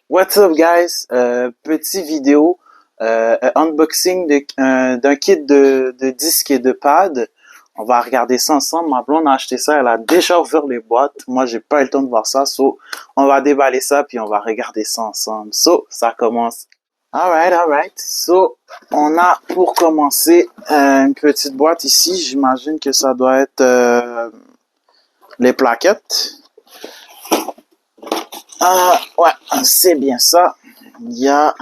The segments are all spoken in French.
What's up guys? Petit vidéo unboxing d'un kit de disques et de pads. On va regarder ça ensemble. Ma blonde a acheté ça, elle a déjà ouvert les boîtes. Moi, j'ai pas eu le temps de voir ça. So, on va déballer ça puis on va regarder ça ensemble. So, ça commence. Alright. So, on a pour commencer une petite boîte ici. J'imagine que ça doit être les plaquettes. Ouais, c'est bien ça. Il y a...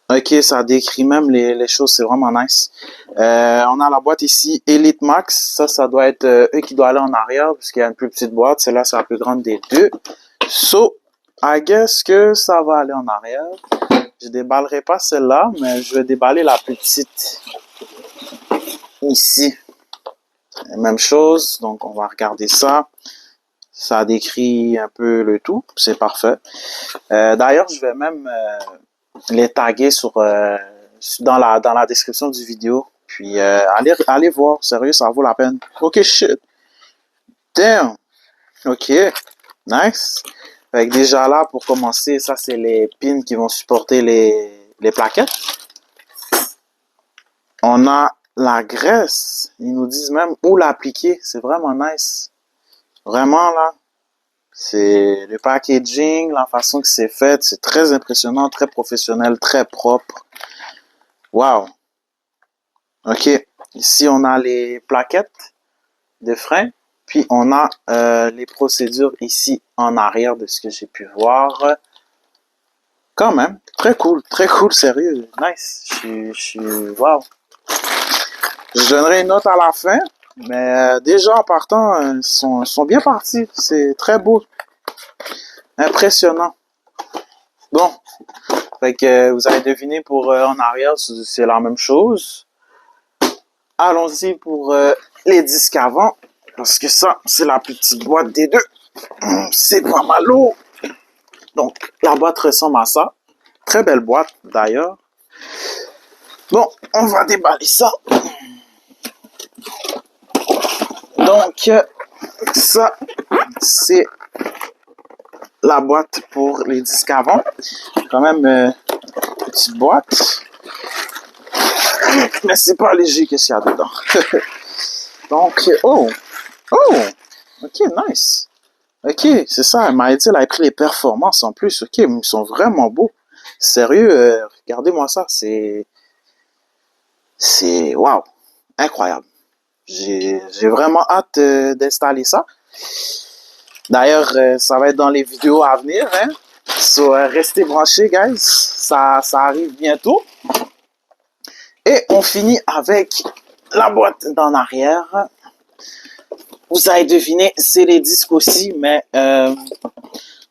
Ok, ça décrit même les choses, c'est vraiment nice. On a la boîte ici, Elite Max. Ça doit être eux qui doivent aller en arrière, parce qu'il y a une plus petite boîte. Celle-là, c'est la plus grande des deux. So, I guess que ça va aller en arrière. Je déballerai pas celle-là, mais je vais déballer la plus petite. Ici. Même chose, donc on va regarder ça. Ça décrit un peu le tout, c'est parfait. D'ailleurs, je vais même les taguer dans la description du vidéo. Puis allez voir, sérieux, ça vaut la peine. Ok, shit. Damn. Ok, nice. Fait que déjà là, pour commencer, ça c'est les pins qui vont supporter les plaquettes. On a la graisse. Ils nous disent même où l'appliquer. C'est vraiment nice. Vraiment là. C'est le packaging, la façon que c'est fait, c'est très impressionnant, très professionnel, très propre. Wow. Ok. Ici, on a les plaquettes de frein. Puis, on a les procédures ici en arrière de ce que j'ai pu voir. Quand même, très cool, sérieux. Nice. Je suis, wow. Je donnerai une note à la fin. Mais déjà, en partant, ils sont bien partis. C'est très beau. Impressionnant. Bon. Fait que vous avez deviné pour en arrière, c'est la même chose. Allons-y pour les disques avant. Parce que ça, c'est la plus petite boîte des deux. C'est pas mal lourd. Donc, la boîte ressemble à ça. Très belle boîte, d'ailleurs. Bon, on va déballer ça. Donc, ça, c'est la boîte pour les disques avant. Quand même, petite boîte. Mais c'est pas léger qu'est-ce qu'il y a dedans. Donc, ok, nice. Ok, c'est ça, Maïtil a pris les performances en plus. Ok, ils sont vraiment beaux. Sérieux, regardez-moi ça, c'est wow, incroyable. J'ai vraiment hâte d'installer ça. D'ailleurs, ça va être dans les vidéos à venir, hein. So, restez branchés, guys. Ça arrive bientôt. Et on finit avec la boîte d'en arrière. Vous avez deviné, c'est les disques aussi, mais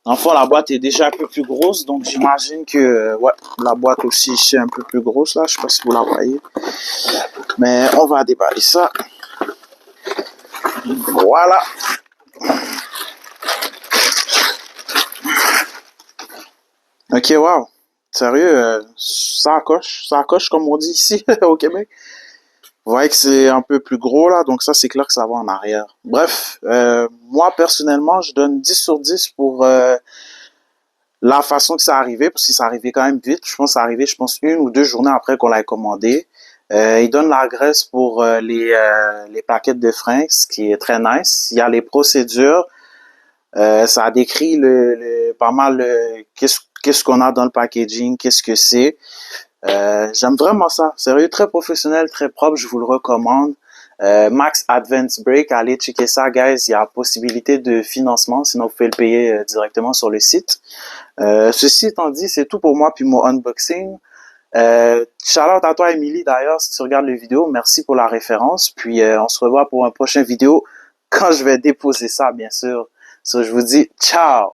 enfin la boîte est déjà un peu plus grosse, donc j'imagine que ouais, la boîte aussi c'est un peu plus grosse là, je sais pas si vous la voyez. Mais on va déballer ça. Voilà. Ok, wow. Sérieux, ça coche comme on dit ici au Québec. Vous voyez que c'est un peu plus gros là, donc ça c'est clair que ça va en arrière. Bref, moi personnellement je donne 10 sur 10 pour la façon que ça arrivé, parce que ça arrivé quand même vite. Je pense que ça arrivé, je pense, 1 ou 2 journées après qu'on l'ait commandé. Il donne la graisse pour les plaquettes de frein, ce qui est très nice. Il y a les procédures. Ça décrit pas mal qu'est-ce qu'on a dans le packaging, qu'est-ce que c'est. J'aime vraiment ça. Sérieux, très professionnel, très propre, je vous le recommande. Max Advance Brake, allez checker ça, guys. Il y a possibilité de financement, sinon vous pouvez le payer directement sur le site. Ceci étant dit, c'est tout pour moi puis mon unboxing. Shout out à toi, Emily, d'ailleurs, si tu regardes les vidéos. Merci pour la référence. Puis, on se revoit pour un prochain vidéo quand je vais déposer ça, bien sûr. So, je vous dis ciao!